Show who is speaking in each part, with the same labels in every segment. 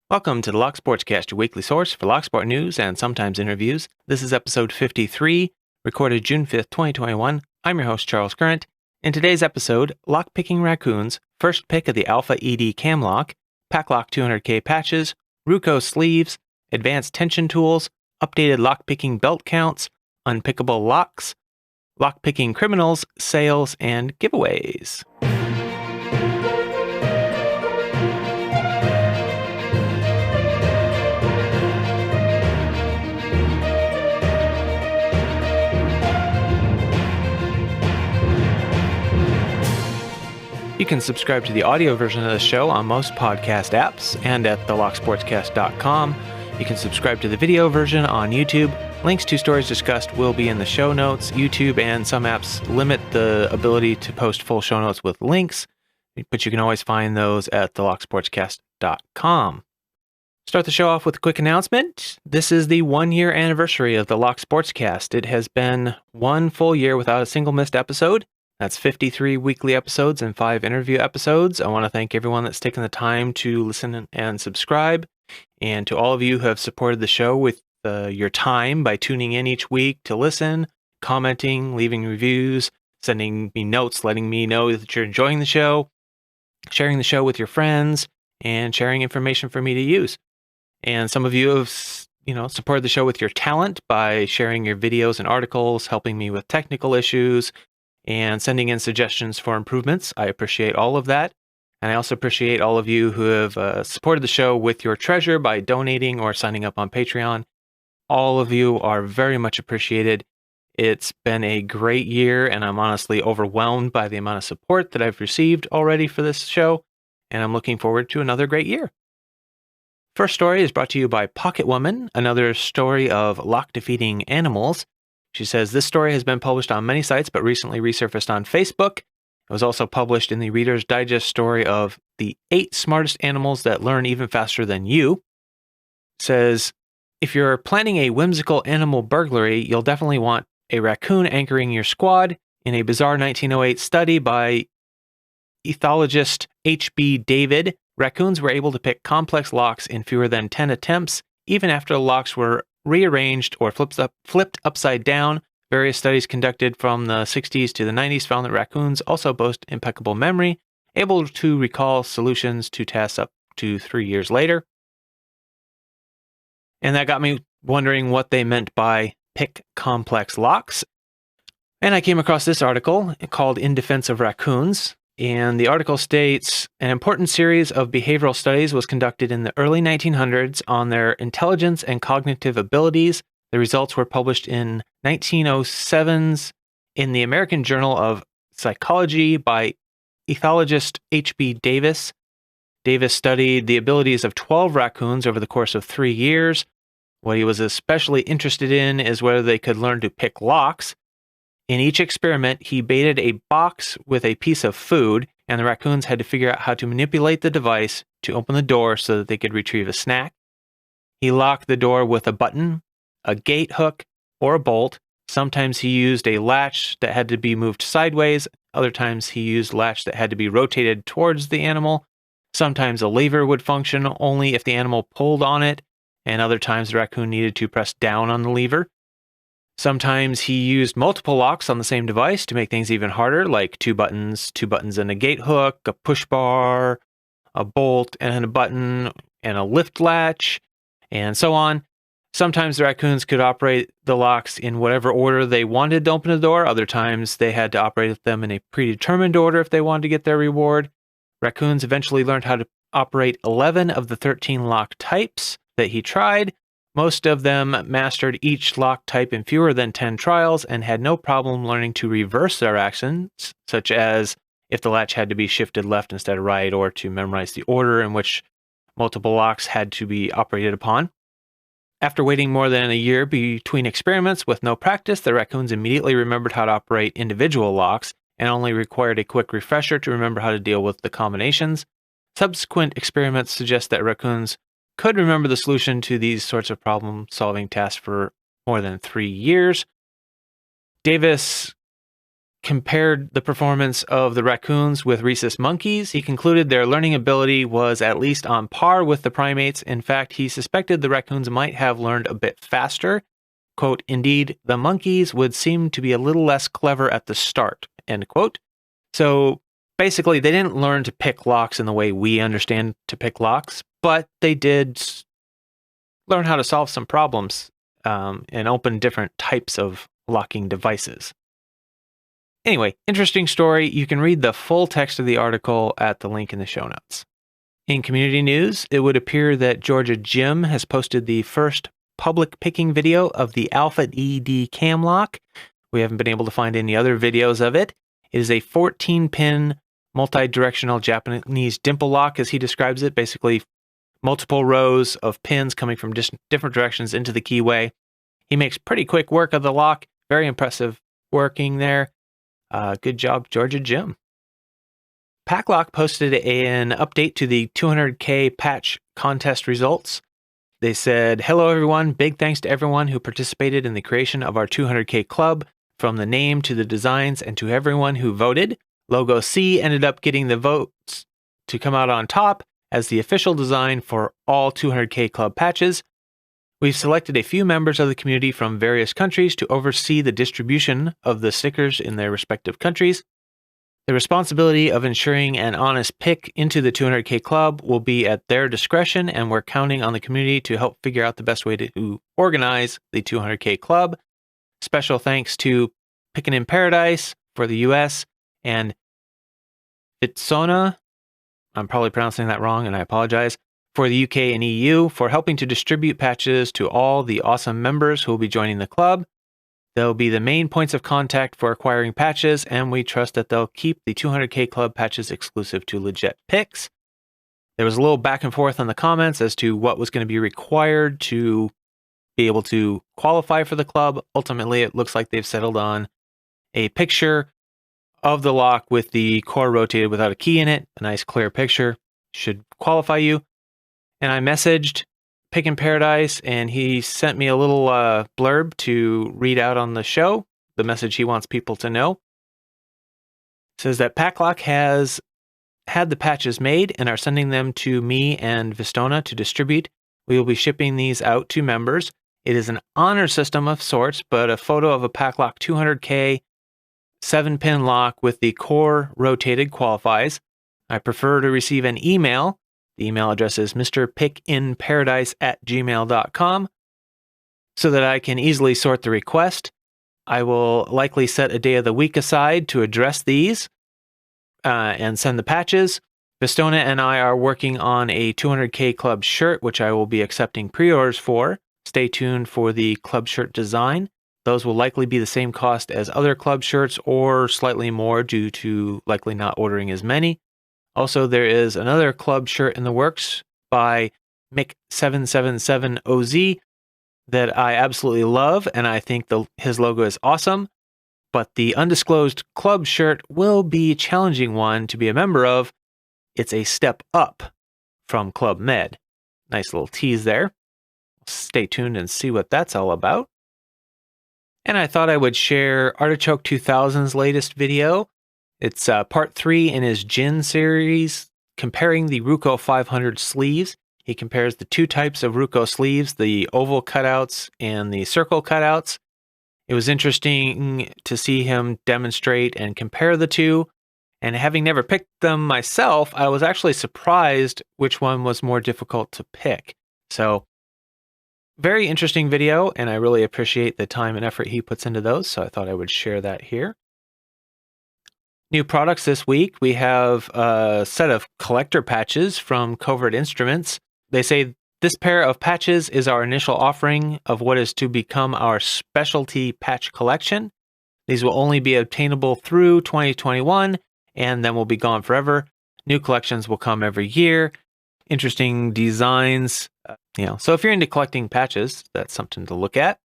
Speaker 1: Welcome to the Lock Sportscast, your weekly source for Locksport news and sometimes interviews. This is episode 53, recorded June 5th, 2021. I'm your host, Charles Current. In today's episode, lockpicking Racoons, first pick of the Alpha ED cam lock, PacLock 200K patches, Ruko Sleeves, advanced tension tools, updated lockpicking belt counts, Unpickable Locks, lockpicking criminals, sales, and giveaways. You can subscribe to the audio version of the show on most podcast apps and at thelocksportscast.com. You can subscribe to the video version on YouTube. Links to stories discussed will be in the show notes. YouTube and some apps limit the ability to post full show notes with links, but you can always find those at thelocksportscast.com. Start the show off with a quick announcement. This is the 1-year anniversary of the Lock Sportscast. It has been 1 full year without a single missed episode. That's 53 weekly episodes and 5 interview episodes. I want to thank everyone that's taken the time to listen and subscribe, and to all of you who have supported the show with your time by tuning in each week to listen, commenting, leaving reviews, sending me notes, letting me know that you're enjoying the show, sharing the show with your friends, and sharing information for me to use. And some of you have, supported the show with your talent by sharing your videos and articles, helping me with technical issues, and sending in suggestions for improvements. I appreciate all of that. And I also appreciate all of you who have supported the show with your treasure by donating or signing up on Patreon. All of you are very much appreciated. It's been a great year, and I'm honestly overwhelmed by the amount of support that I've received already for this show, and I'm looking forward to another great year. First story is brought to you by Pocket Woman, another story of lock-defeating animals. She says, this story has been published on many sites, but recently resurfaced on Facebook. It was also published in the Reader's Digest story of the 8 smartest animals that learn even faster than you. It says, if you're planning a whimsical animal burglary, you'll definitely want a raccoon anchoring your squad. In a bizarre 1908 study by ethologist H.B. David, raccoons were able to pick complex locks in fewer than 10 attempts, even after the locks were rearranged or flipped upside down. Various studies conducted from the 60s to the 90s found that raccoons also boast impeccable memory, able to recall solutions to tasks up to 3 years later. And that got me wondering what they meant by pick complex locks. And I came across this article called In Defense of Raccoons. And the article states, an important series of behavioral studies was conducted in the early 1900s on their intelligence and cognitive abilities. The results were published in 1907's in the American Journal of Psychology by ethologist H.B. Davis. Davis studied the abilities of 12 raccoons over the course of 3 years. What he was especially interested in is whether they could learn to pick locks. In each experiment, he baited a box with a piece of food, and the raccoons had to figure out how to manipulate the device to open the door so that they could retrieve a snack. He locked the door with a button, a gate hook, or a bolt. Sometimes he used a latch that had to be moved sideways. Other times he used a latch that had to be rotated towards the animal. Sometimes a lever would function only if the animal pulled on it, and other times the raccoon needed to press down on the lever. Sometimes he used multiple locks on the same device to make things even harder, like 2 buttons and a gate hook, a push bar, a bolt and a button, and a lift latch, and so on. Sometimes the raccoons could operate the locks in whatever order they wanted to open the door. Other times they had to operate them in a predetermined order if they wanted to get their reward. Raccoons eventually learned how to operate 11 of the 13 lock types that he tried. Most of them mastered each lock type in fewer than 10 trials and had no problem learning to reverse their actions, such as if the latch had to be shifted left instead of right, or to memorize the order in which multiple locks had to be operated upon. After waiting more than a year between experiments with no practice, the raccoons immediately remembered how to operate individual locks and only required a quick refresher to remember how to deal with the combinations. Subsequent experiments suggest that raccoons could remember the solution to these sorts of problem-solving tasks for more than 3 years. Davis compared the performance of the Racoons with rhesus monkeys. He concluded their learning ability was at least on par with the primates. In fact, he suspected the Racoons might have learned a bit faster. Quote, indeed, the monkeys would seem to be a little less clever at the start, end quote. So basically, they didn't learn to pick locks in the way we understand to pick locks, but they did learn how to solve some problems and open different types of locking devices. Anyway, interesting story. You can read the full text of the article at the link in the show notes. In community news, it would appear that GeorgiaJim has posted the first public picking video of the Alpha ED cam lock. We haven't been able to find any other videos of it. It is a 14-pin multi-directional Japanese dimple lock, as he describes it. Basically, multiple rows of pins coming from different directions into the keyway. He makes pretty quick work of the lock. Very impressive working there. Good job, GeorgiaJim. PacLock posted an update to the 200K patch contest results. They said, hello everyone, big thanks to everyone who participated in the creation of our 200K club, from the name to the designs and to everyone who voted. Logo C ended up getting the votes to come out on top as the official design for all 200K club patches. We've selected a few members of the community from various countries to oversee the distribution of the stickers in their respective countries. The responsibility of ensuring an honest pick into the 200K club will be at their discretion, and we're counting on the community to help figure out the best way to organize the 200K club. Special thanks to Pickin' in Paradise for the US and Fitsona, I'm probably pronouncing that wrong and I apologize, for the UK and EU for helping to distribute patches to all the awesome members who will be joining the club. They'll be the main points of contact for acquiring patches, and we trust that they'll keep the 200K club patches exclusive to legit picks. There was a little back and forth on the comments as to what was going to be required to be able to qualify for the club. Ultimately, it looks like they've settled on a picture of the lock with the core rotated without a key in it. A nice clear picture should qualify you. And I messaged Pick in Paradise, and he sent me a little blurb to read out on the show, the message he wants people to know. It says that PacLock has had the patches made and are sending them to me and Vistona to distribute. We will be shipping these out to members. It is an honor system of sorts, but a photo of a PacLock 200K 7-pin lock with the core rotated qualifies. I prefer to receive an email. The email address is mrpickinparadise@gmail.com so that I can easily sort the request. I will likely set a day of the week aside to address these and send the patches. Vistona and I are working on a 200K club shirt, which I will be accepting pre-orders for. Stay tuned for the club shirt design. Those will likely be the same cost as other club shirts or slightly more due to likely not ordering as many. Also, there is another club shirt in the works by Mick777OZ that I absolutely love, and I think his logo is awesome. But the undisclosed club shirt will be a challenging one to be a member of. It's a step up from Club Med. Nice little tease there. Stay tuned and see what that's all about. And I thought I would share Artichoke 2000's latest video. It's part 3 in his Gin series, comparing the Ruko 500 sleeves. He compares the two types of Ruko sleeves, the oval cutouts and the circle cutouts. It was interesting to see him demonstrate and compare the two. And having never picked them myself, I was actually surprised which one was more difficult to pick. So, very interesting video, and I really appreciate the time and effort he puts into those, so I thought I would share that here. New products this week. We have a set of collector patches from Covert Instruments. They say this pair of patches is our initial offering of what is to become our specialty patch collection. These will only be obtainable through 2021 and then will be gone forever. New collections will come every year. Interesting designs. So if you're into collecting patches, that's something to look at.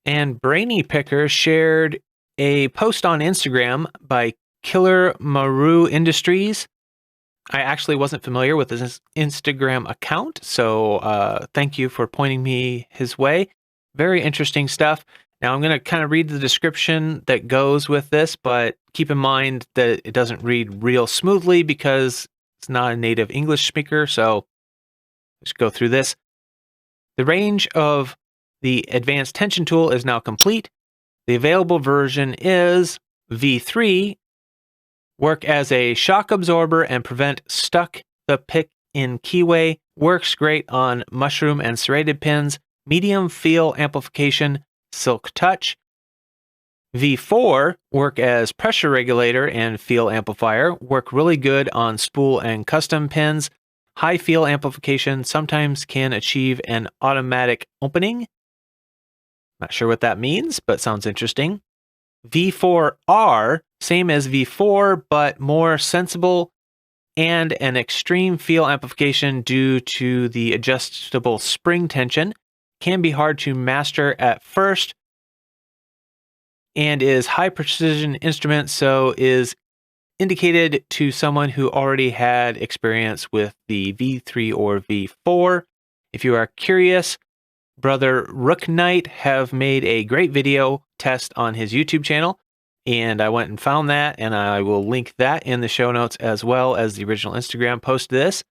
Speaker 1: And Braiynepicker shared a post on Instagram by Killer Maru Industries. I actually wasn't familiar with his Instagram account, so thank you for pointing me his way. Very interesting stuff. Now I'm going to kind of read the description that goes with this, but keep in mind that it doesn't read real smoothly because it's not a native English speaker, so let's go through this. The range of the advanced tension tool is now complete. The available version is V3, work as a shock absorber and prevent stuck the pick in keyway, works great on mushroom and serrated pins, medium feel amplification, silk touch. V4, work as pressure regulator and feel amplifier, work really good on spool and custom pins. High feel amplification sometimes can achieve an automatic opening. Not sure what that means, but sounds interesting. V4R, same as V4, but more sensible and an extreme feel amplification due to the adjustable spring tension. Can be hard to master at first and is high precision instrument, so is indicated to someone who already had experience with the V3 or V4. If you are curious, Brother Rook Knight have made a great video test on his YouTube channel, and I went and found that, and I will link that in the show notes as well as the original Instagram post to this.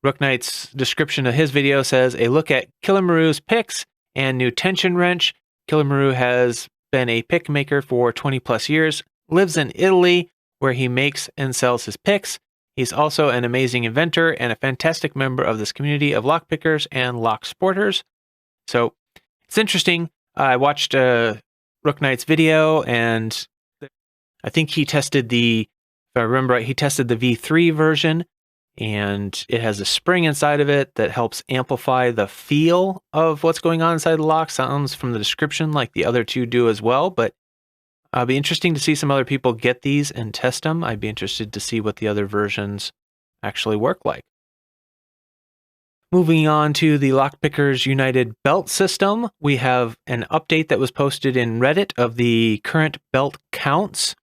Speaker 1: Rook Knight's description of his video says, a look at Killer Maru's picks and new tension wrench. Killer Maru has been a pick maker for 20 plus years, lives in Italy where he makes and sells his picks. He's also an amazing inventor and a fantastic member of this community of lockpickers and lock sporters. So it's interesting. I watched Rook Knight's video, and I think he tested if I remember right, he tested the V3 version, and it has a spring inside of it that helps amplify the feel of what's going on inside the lock. Sounds from the description like the other two do as well, but it'll be interesting to see some other people get these and test them. I'd be interested to see what the other versions actually work like. Moving on to the Lockpickers United belt system, we have an update that was posted in Reddit of the current belt counts.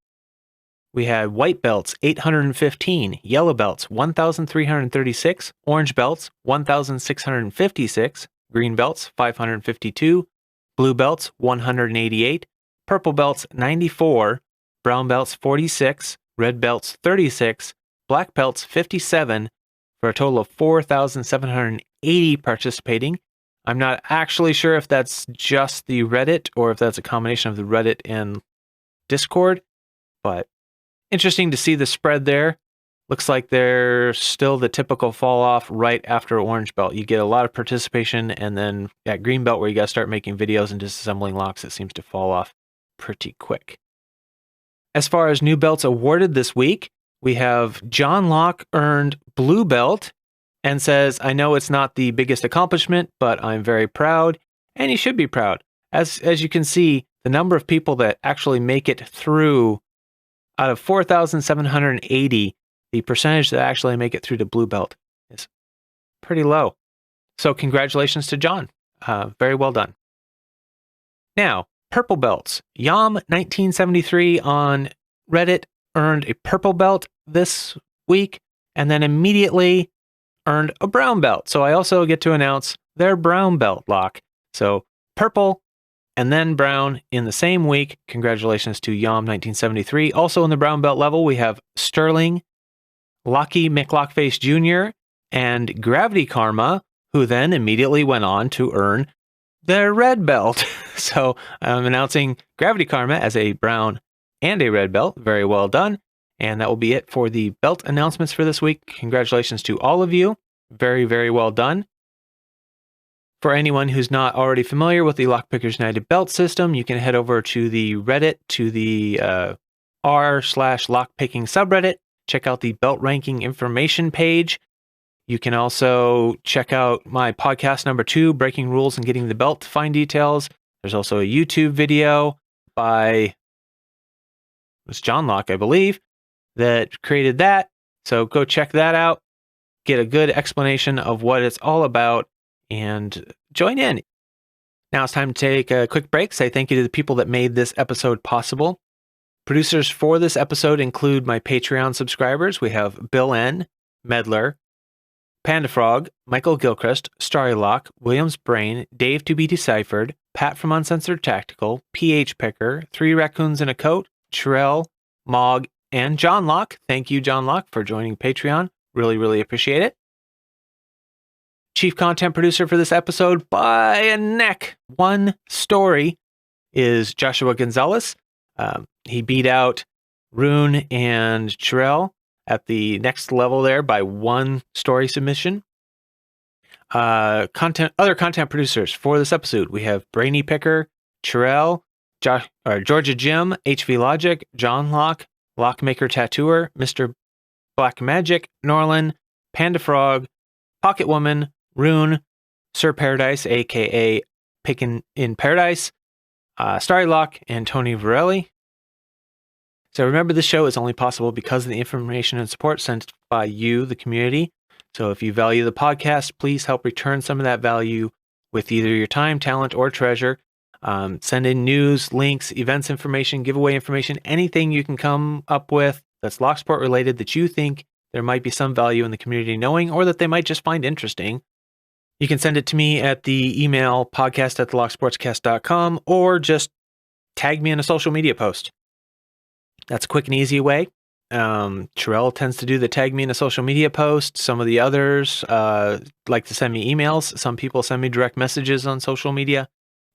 Speaker 1: We had white belts, 815, yellow belts, 1,336, orange belts, 1,656, green belts, 552, blue belts, 188, purple belts, 94, brown belts, 46, red belts, 36, black belts, 57, for a total of 4,780 participating. I'm not actually sure if that's just the Reddit or if that's a combination of the Reddit and Discord, but interesting to see the spread there. Looks like there's still the typical fall off right after orange belt. You get a lot of participation, and then at green belt where you got to start making videos and disassembling locks, it seems to fall off pretty quick. As far as new belts awarded this week, we have Jon Lock earned blue belt and says, I know it's not the biggest accomplishment, but I'm very proud, and you should be proud. As you can see, the number of people that actually make it through, out of 4,780, the percentage that actually make it through to blue belt is pretty low. So congratulations to Jon. Very well done. Now, purple belts. Yom1973 on Reddit earned a purple belt this week and then immediately earned a brown belt. So I also get to announce their brown belt lock. So purple and then brown in the same week. Congratulations to Yom1973. Also in the brown belt level, we have Sterling, Locky McLockface Jr., and Gravity Karma, who then immediately went on to earn their red belt. So I'm announcing Gravity Karma as a brown and a red belt. Very well done. And that will be it for the belt announcements for this week. Congratulations to all of you. Very, very well done. For anyone who's not already familiar with the Lockpickers United belt system, you can head over to the Reddit, to the r/lockpicking subreddit. Check out the belt ranking information page. You can also check out my podcast number 2, Breaking Rules and Getting the Belt, to find details. There's also a YouTube video by Jon Lock, I believe, that created that. So go check that out. Get a good explanation of what it's all about and join in. Now it's time to take a quick break. Say thank you to the people that made this episode possible. Producers for this episode include my Patreon subscribers. We have BillN, Medler, Panda-Frog, Michael Gilchrist, Starrylock, Williams Brain, Dave to be Deciphered, Pat from Uncensored Tactical, PHpicker, 3 Racoons in a Coat, Chirael, Mog, and Jon Lock. Thank you, Jon Lock, for joining Patreon. Really, really appreciate it. Chief content producer for this episode by a neck, one story, is Joshua Gonzalez. He beat out Roon and Chirael at the next level there by 1 story submission. Other content producers for this episode, we have Braiynepicker, Chirael, GeorgiaJim, HVLogic, Jon Lock, Lockmaker Tattooer, MrBlack-Magic, Norlin, Panda-Frog, Pocket Woman, Roon, Sir Paradise, aka Pickin' in Paradise, Starrylock, and Tony Varelli. So remember, this show is only possible because of the information and support sent by you, the community. So if you value the podcast, please help return some of that value with either your time, talent, or treasure. Send in news, links, events information, giveaway information, anything you can come up with that's Locksport related that you think there might be some value in the community knowing, or that they might just find interesting. You can send it to me at the email podcast@thelocksportscast.com, or just tag me in a social media post. That's a quick and easy way. Chirael tends to do the tag me in a social media post. Some of the others like to send me emails. Some people send me direct messages on social media.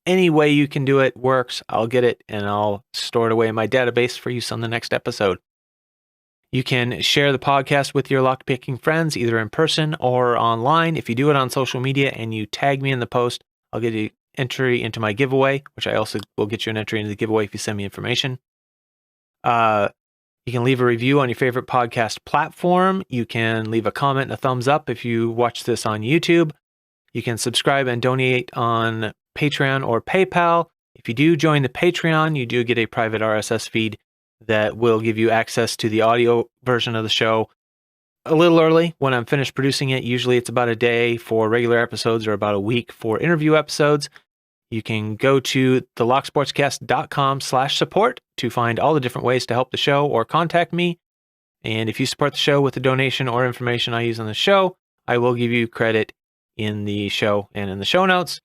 Speaker 1: Any way you can do it works. I'll get it and I'll store it away in my database for use on the next episode. You can share the podcast with your lockpicking friends, either in person or online. If you do it on social media and you tag me in the post, I'll get you entry into my giveaway, which I also will get you an entry into the giveaway if you send me information. You can leave a review on your favorite podcast platform. You can leave a comment and a thumbs up if you watch this on YouTube. You can subscribe and donate on Patreon or PayPal. If you do join the Patreon, you do get a private RSS feed that will give you access to the audio version of the show a little early when I'm finished producing it. Usually it's about a day for regular episodes or about a week for interview episodes. You can go to thelocksportscast.com/support to find all the different ways to help the show or contact me. And if you support the show with a donation or information I use on the show, I will give you credit in the show and in the show notes.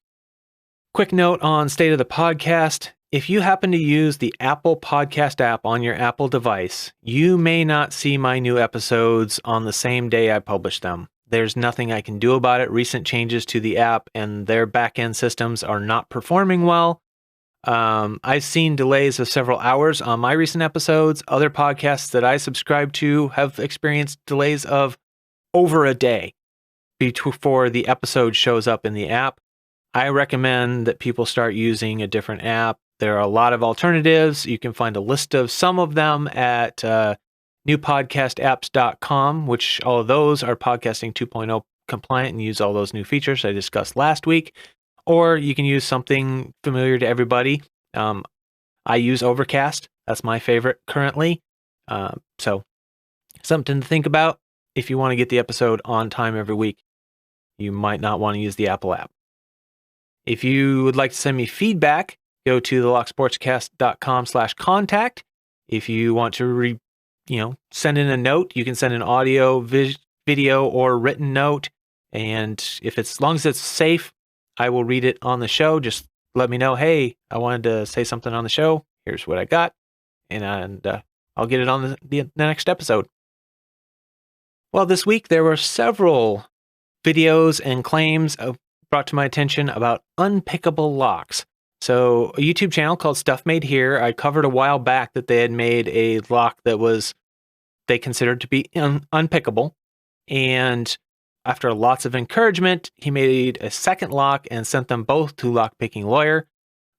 Speaker 1: Quick note on state of the podcast. If you happen to use the Apple Podcast app on your Apple device, you may not see my new episodes on the same day I publish them. There's nothing I can do about it. Recent changes to the app and their back-end systems are not performing well. I've seen delays of several hours on my recent episodes. Other podcasts that I subscribe to have experienced delays of over a day before the episode shows up in the app. I recommend that people start using a different app. There are a lot of alternatives. You can find a list of some of them at newpodcastapps.com, which all of those are podcasting 2.0 compliant and use all those new features I discussed last week. Or you can use something familiar to everybody. I use Overcast. That's my favorite currently. So something to think about. If you want to get the episode on time every week, you might not want to use the Apple app. If you would like to send me feedback, go to thelocksportscast.com/contact. If you want to send in a note, you can send an audio, video, or written note. And if it's, as long as it's safe, I will read it on the show. Just let me know, hey, I wanted to say something on the show. Here's what I got. And I'll get it on the next episode. Well, this week there were several videos and claims brought to my attention about unpickable locks. So a YouTube channel called Stuff Made Here, I covered a while back that they had made a lock that they considered to be unpickable. And after lots of encouragement, he made a second lock and sent them both to Lockpicking Lawyer.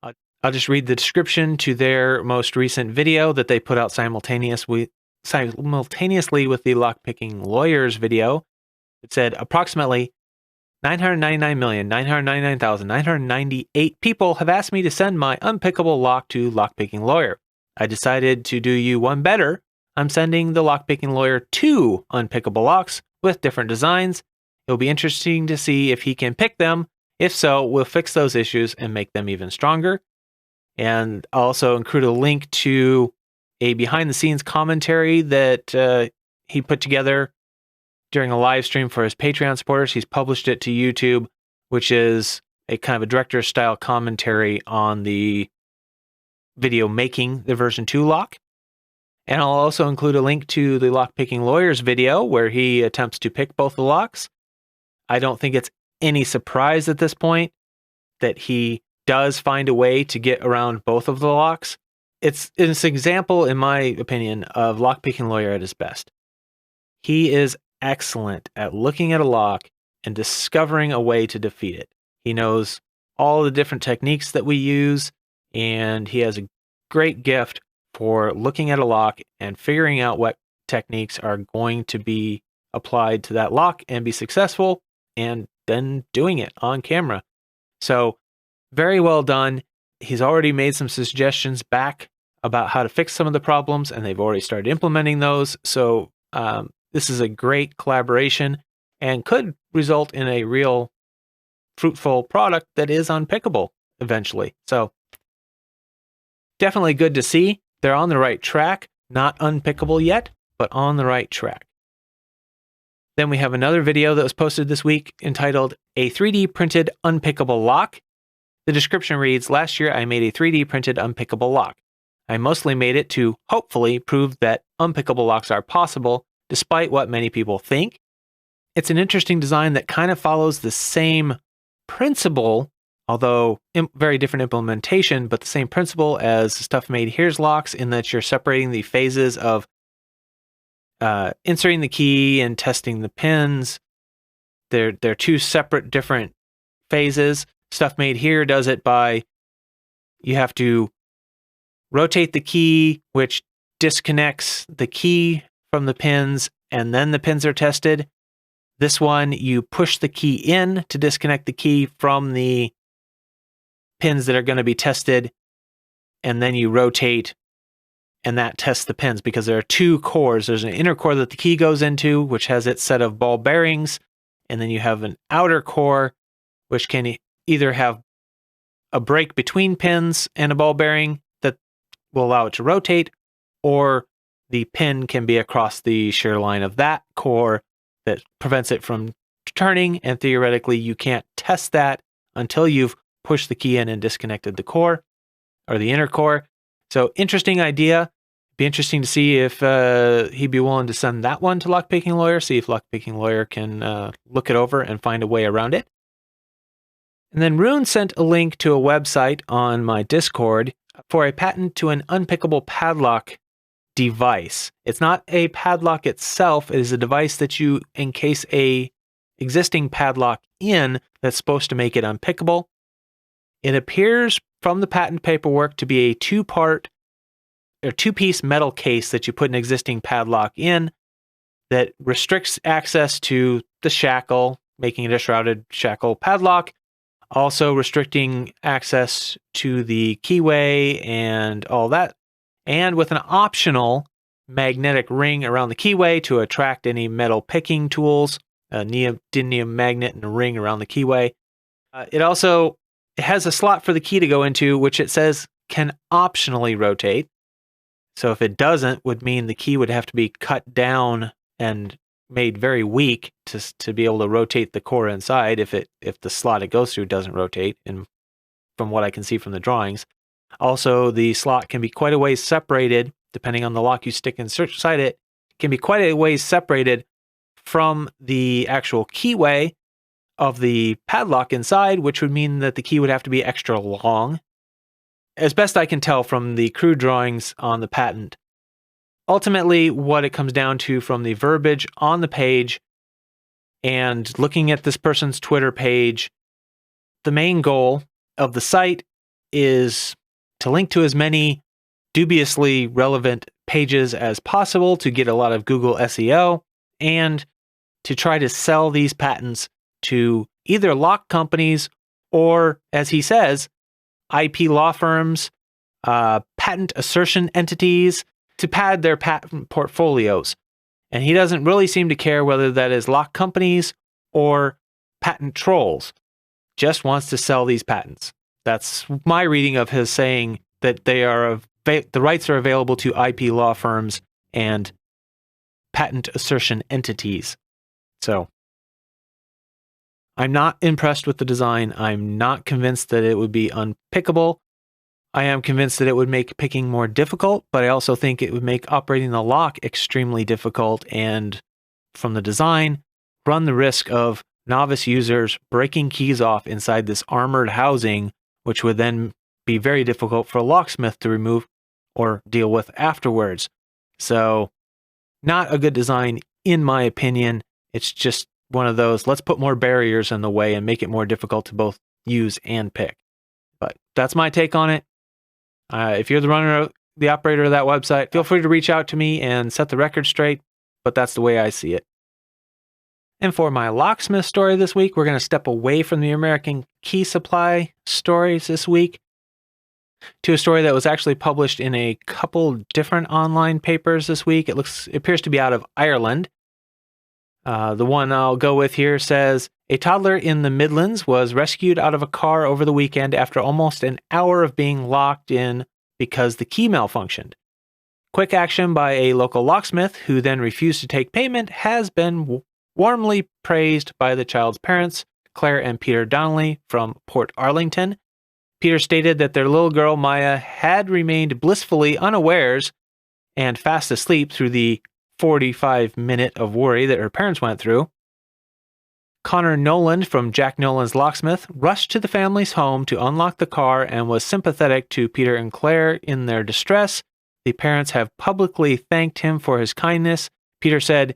Speaker 1: I'll just read the description to their most recent video that they put out simultaneously with the Lockpicking Lawyer's video. It said approximately 999,999,998 people have asked me to send my unpickable lock to Lockpicking Lawyer. I decided to do you one better. I'm sending the Lockpicking Lawyer 2 unpickable locks with different designs. It'll be interesting to see if he can pick them. If so, we'll fix those issues and make them even stronger. And I'll also include a link to a behind-the-scenes commentary that he put together during a live stream for his Patreon supporters. He's published it to YouTube, which is a kind of a director's style commentary on the video making the version 2 lock. And I'll also include a link to the Lockpicking Lawyer's video where he attempts to pick both the locks. I don't think it's any surprise at this point that he does find a way to get around both of the locks. It's an example, in my opinion, of Lockpicking Lawyer at his best. He is excellent at looking at a lock and discovering a way to defeat it. He knows all the different techniques that we use, and he has a great gift for looking at a lock and figuring out what techniques are going to be applied to that lock and be successful, and then doing it on camera. So very well done. He's already made some suggestions back about how to fix some of the problems, and they've already started implementing those. So this is a great collaboration and could result in a real fruitful product that is unpickable eventually. So definitely good to see. They're on the right track, not unpickable yet, but on the right track. Then we have another video that was posted this week entitled A 3D Printed Unpickable Lock. The description reads, last year I made a 3D printed unpickable lock. I mostly made it to hopefully prove that unpickable locks are possible, despite what many people think. It's an interesting design that kind of follows the same principle, although very different implementation, but the same principle as Stuff Made Here's locks, in that you're separating the phases of inserting the key and testing the pins. They're two separate different phases. Stuff Made Here does it by, you have to rotate the key, which disconnects the key from the pins, and then the pins are tested. This one, you push the key in to disconnect the key from the pins that are going to be tested, and then you rotate, and that tests the pins, because there are two cores. There's an inner core that the key goes into, which has its set of ball bearings, and then you have an outer core, which can either have a break between pins and a ball bearing that will allow it to rotate, or the pin can be across the shear line of that core that prevents it from turning, and theoretically you can't test that until you've pushed the key in and disconnected the core, or the inner core. So interesting idea. Be interesting to see if he'd be willing to send that one to Lockpicking Lawyer, see if Lockpicking Lawyer can look it over and find a way around it. And then Roon sent a link to a website on my Discord for a patent to an unpickable padlock device. It's not a padlock itself. It is a device that you encase a existing padlock in that's supposed to make it unpickable. It appears from the patent paperwork to be a two-piece metal case that you put an existing padlock in that restricts access to the shackle, making it a shrouded shackle padlock, also restricting access to the keyway and all that, and with an optional magnetic ring around the keyway to attract any metal picking tools, a neodymium magnet and a ring around the keyway. It has a slot for the key to go into, which it says can optionally rotate. So if it doesn't, would mean the key would have to be cut down and made very weak to be able to rotate the core inside if the slot it goes through doesn't rotate, and from what I can see from the drawings. Also, the slot can be quite a ways separated, depending on the lock you stick inside it, can be quite a ways separated from the actual keyway of the padlock inside, which would mean that the key would have to be extra long. As best I can tell from the crude drawings on the patent, ultimately what it comes down to from the verbiage on the page and looking at this person's Twitter page, the main goal of the site is to link to as many dubiously relevant pages as possible to get a lot of Google SEO, and to try to sell these patents to either lock companies or, as he says, IP law firms, patent assertion entities, to pad their patent portfolios. And he doesn't really seem to care whether that is lock companies or patent trolls. Just wants to sell these patents. That's my reading of his saying that the rights are available to IP law firms and patent assertion entities. So I'm not impressed with the design. I'm not convinced that it would be unpickable. I am convinced that it would make picking more difficult, but I also think it would make operating the lock extremely difficult, and from the design, run the risk of novice users breaking keys off inside this armored housing, which would then be very difficult for a locksmith to remove or deal with afterwards. So, not a good design in my opinion. It's just one of those, let's put more barriers in the way and make it more difficult to both use and pick. But that's my take on it. If you're the operator of that website, feel free to reach out to me and set the record straight, but that's the way I see it. And for my locksmith story this week, we're going to step away from the American key supply stories this week to a story that was actually published in a couple different online papers this week. It appears to be out of Ireland. The one I'll go with here says, a toddler in the Midlands was rescued out of a car over the weekend after almost an hour of being locked in because the key malfunctioned. Quick action by a local locksmith who then refused to take payment has been warmly praised by the child's parents, Claire and Peter Donnelly from Port Arlington. Peter stated that their little girl, Maya, had remained blissfully unawares and fast asleep through the 45-minute of worry that her parents went through. Connor Nolan from Jack Nolan's Locksmith rushed to the family's home to unlock the car and was sympathetic to Peter and Claire in their distress. The parents have publicly thanked him for his kindness. Peter said,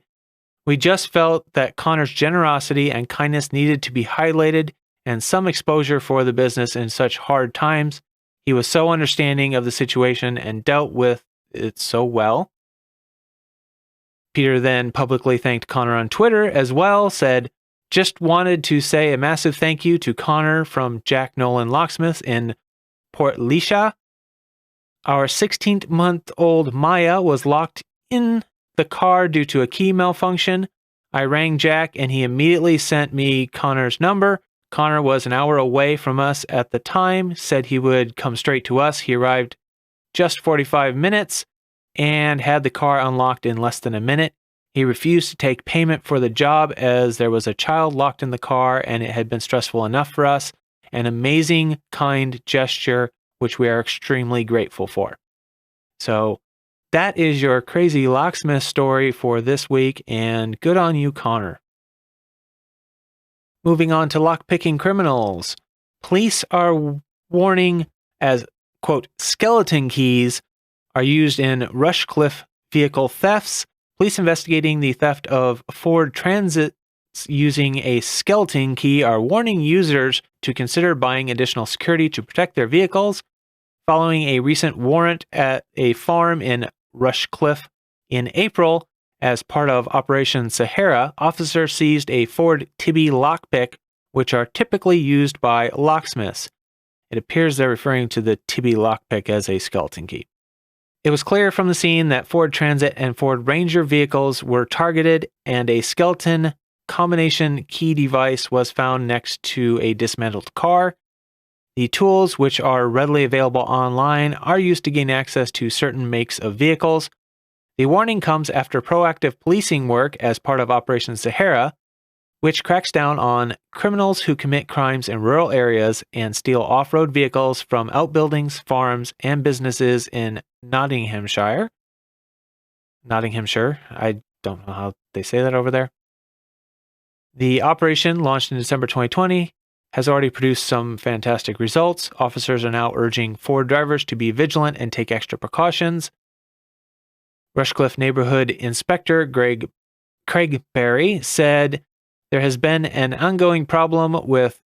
Speaker 1: "We just felt that Connor's generosity and kindness needed to be highlighted and some exposure for the business in such hard times. He was so understanding of the situation and dealt with it so well." Peter then publicly thanked Connor on Twitter as well, said, "Just wanted to say a massive thank you to Connor from Jack Nolan Locksmith in Port Lisha. Our 16-month-old Maya was locked in the car due to a key malfunction. I rang Jack and he immediately sent me Connor's number. Connor was an hour away from us at the time, said he would come straight to us. He arrived just 45 minutes and had the car unlocked in less than a minute. He refused to take payment for the job as there was a child locked in the car and it had been stressful enough for us. An amazing, kind gesture, which we are extremely grateful for." So that is your crazy locksmith story for this week, and good on you, Connor. Moving on to lockpicking criminals. Police are warning as, quote, skeleton keys are used in Rushcliffe vehicle thefts. Police investigating the theft of Ford Transits using a skeleton key are warning users to consider buying additional security to protect their vehicles. Following a recent warrant at a farm in Rushcliffe in April, as part of Operation Sahara, officers seized a Ford Tibby lockpick, which are typically used by locksmiths. It appears they're referring to the Tibby lockpick as a skeleton key. It was clear from the scene that Ford Transit and Ford Ranger vehicles were targeted, and a skeleton combination key device was found next to a dismantled car. The tools, which are readily available online, are used to gain access to certain makes of vehicles. The warning comes after proactive policing work as part of Operation Sahara, which cracks down on criminals who commit crimes in rural areas and steal off-road vehicles from outbuildings, farms, and businesses in Nottinghamshire. I don't know how they say that over there. The operation, launched in December 2020, has already produced some fantastic results. Officers are now urging Ford drivers to be vigilant and take extra precautions. Rushcliffe Neighborhood Inspector Craig Berry said there has been an ongoing problem with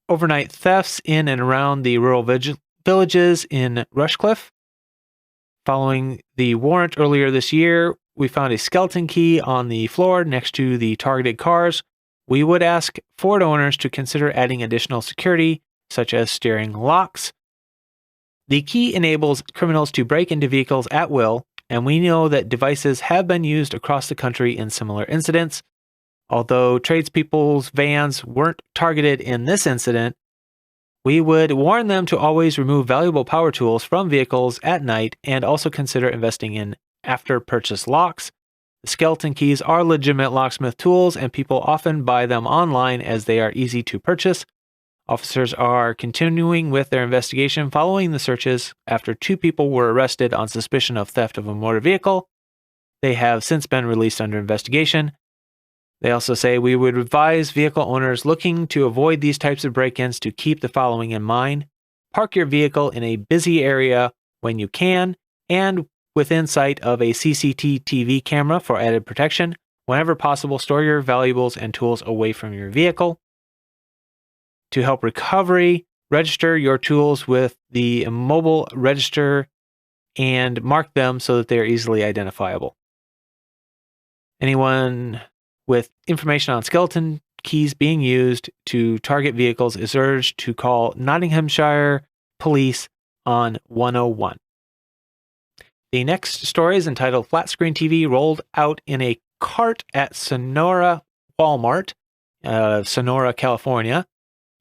Speaker 1: overnight thefts in and around the rural villages in Rushcliffe. Following the warrant earlier this year, we found a skeleton key on the floor next to the targeted cars. We would ask Ford owners to consider adding additional security, such as steering locks. The key enables criminals to break into vehicles at will, and we know that devices have been used across the country in similar incidents. Although tradespeople's vans weren't targeted in this incident, we would warn them to always remove valuable power tools from vehicles at night and also consider investing in after-purchase locks. The skeleton keys are legitimate locksmith tools, and people often buy them online as they are easy to purchase. Officers are continuing with their investigation following the searches after 2 people were arrested on suspicion of theft of a motor vehicle. They have since been released under investigation. They also say we would advise vehicle owners looking to avoid these types of break-ins to keep the following in mind. Park your vehicle in a busy area when you can, and within sight of a CCTV camera for added protection. Whenever possible, store your valuables and tools away from your vehicle. To help recovery, register your tools with the mobile register and mark them so that they are easily identifiable. Anyone with information on skeleton keys being used to target vehicles is urged to call Nottinghamshire Police on 101. The next story is entitled Flat Screen TV Rolled Out in a Cart at Sonora Walmart, Sonora, California.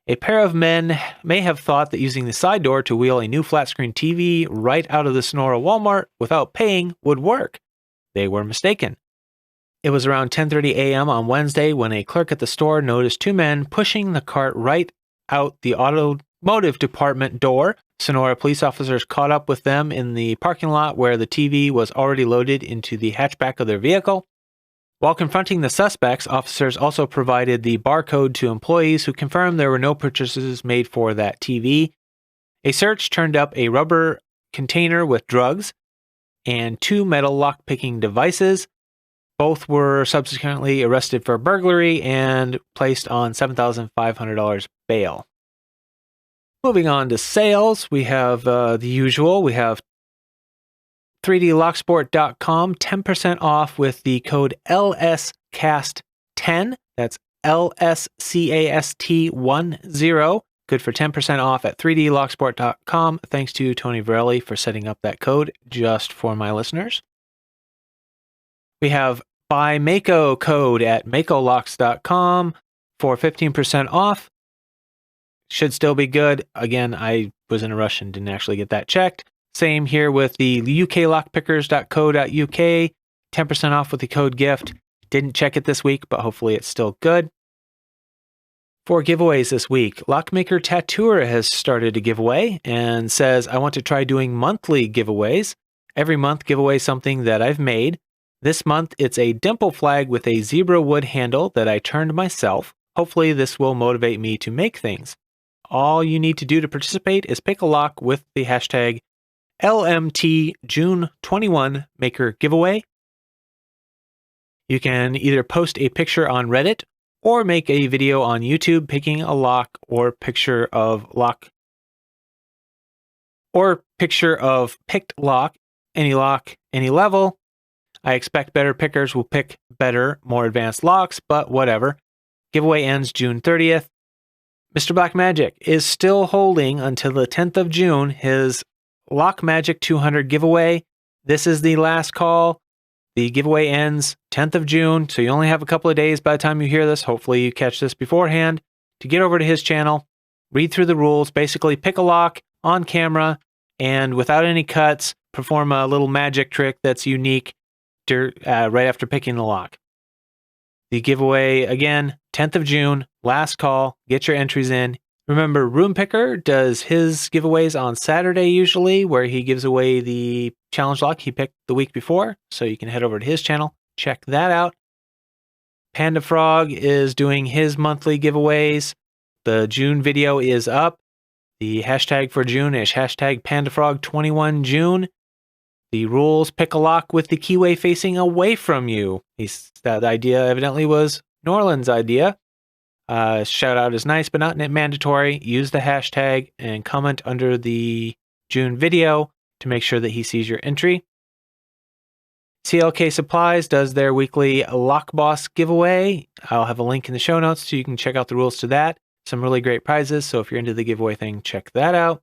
Speaker 1: A pair of men may have thought that using the side door to wheel a new flat screen TV right out of the Sonora Walmart without paying would work. They were mistaken. It was around 10:30 a.m. on Wednesday when a clerk at the store noticed 2 men pushing the cart right out the automotive department door. Sonora police officers caught up with them in the parking lot where the TV was already loaded into the hatchback of their vehicle. While confronting the suspects, officers also provided the barcode to employees who confirmed there were no purchases made for that TV. A search turned up a rubber container with drugs and 2 metal lock-picking devices. Both were subsequently arrested for burglary and placed on $7,500 bail. Moving on to sales, we have the usual. We have 3dlocksport.com, 10% off with the code LSCAST10. That's LSCAST10. Good for 10% off at 3dlocksport.com. Thanks to Tony Varelli for setting up that code just for my listeners. We have Buy Mako code at makolocks.com for 15% off. Should still be good. Again, I was in a rush and didn't actually get that checked. Same here with the uklockpickers.co.uk. 10% off with the code GIFT. Didn't check it this week, but hopefully it's still good. For giveaways this week, Lockmaker Tattooer has started a giveaway and says, I want to try doing monthly giveaways. Every month, give away something that I've made. This month, it's a dimple flag with a zebra wood handle that I turned myself. Hopefully, this will motivate me to make things. All you need to do to participate is pick a lock with the hashtag LMTJune21 Maker Giveaway. You can either post a picture on Reddit or make a video on YouTube picking a lock or picture of picked lock, any level. I expect better pickers will pick better, more advanced locks, but whatever. Giveaway ends June 30th. MrBlack-Magic is still holding until the 10th of June his Lock Magic 200 giveaway. This is the last call. The giveaway ends 10th of June, so you only have a couple of days by the time you hear this. Hopefully you catch this beforehand. To get over to his channel, read through the rules, basically pick a lock on camera, and without any cuts, perform a little magic trick that's unique right after picking the lock. The giveaway, again, 10th of June, last call. Get your entries in. Remember, RoonPicker does his giveaways on Saturday usually, where he gives away the challenge lock he picked the week before. So you can head over to his channel, check that out. Panda-Frog is doing his monthly giveaways. The June video is up. The hashtag for June is hashtag Panda-Frog21June. The rules, pick a lock with the keyway facing away from you. That idea evidently was Norlin's idea. Shout out is nice, but not mandatory. Use the hashtag and comment under the June video to make sure that he sees your entry. CLK Supplies does their weekly Lock Boss giveaway. I'll have a link in the show notes so you can check out the rules to that. Some really great prizes, so if you're into the giveaway thing, check that out.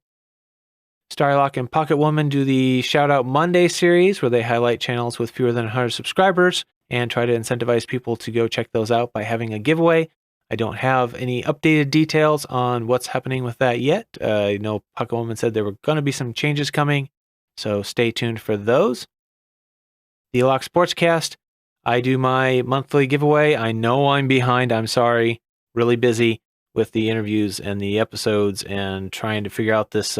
Speaker 1: Starrylock and Pocket Woman do the Shout Out Monday series, where they highlight channels with fewer than 100 subscribers and try to incentivize people to go check those out by having a giveaway. I don't have any updated details on what's happening with that yet. I know Pocket Woman said there were going to be some changes coming, so stay tuned for those. The Lock Sportscast I do my monthly giveaway. I know I'm behind. I'm sorry. Really busy with the interviews and the episodes and trying to figure out this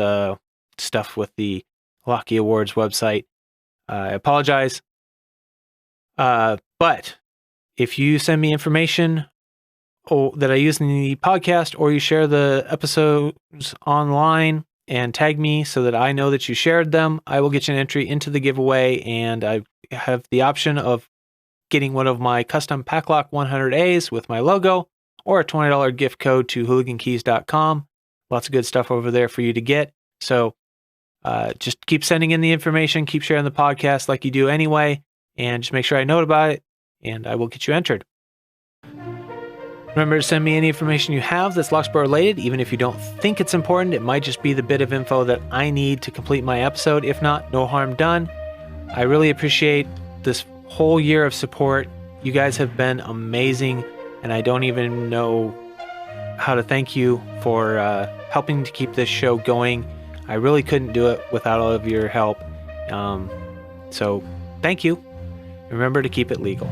Speaker 1: stuff with the Locky Awards website. I apologize. But if you send me information that I use in the podcast, or you share the episodes online and tag me so that I know that you shared them, I will get you an entry into the giveaway, and I have the option of getting one of my custom PacLock 100As with my logo, or a $20 gift code to hooligankeys.com. Lots of good stuff over there for you to get. So just keep sending in the information, keep sharing the podcast like you do anyway, and just make sure I know about it, and I will get you entered. Remember to send me any information you have that's Locksport related, even if you don't think it's important. It might just be the bit of info that I need to complete my episode. If not, no harm done. I really appreciate this whole year of support. You guys have been amazing, and I don't even know how to thank you for helping to keep this show going. I really couldn't do it without all of your help. So thank you. Remember to keep it legal.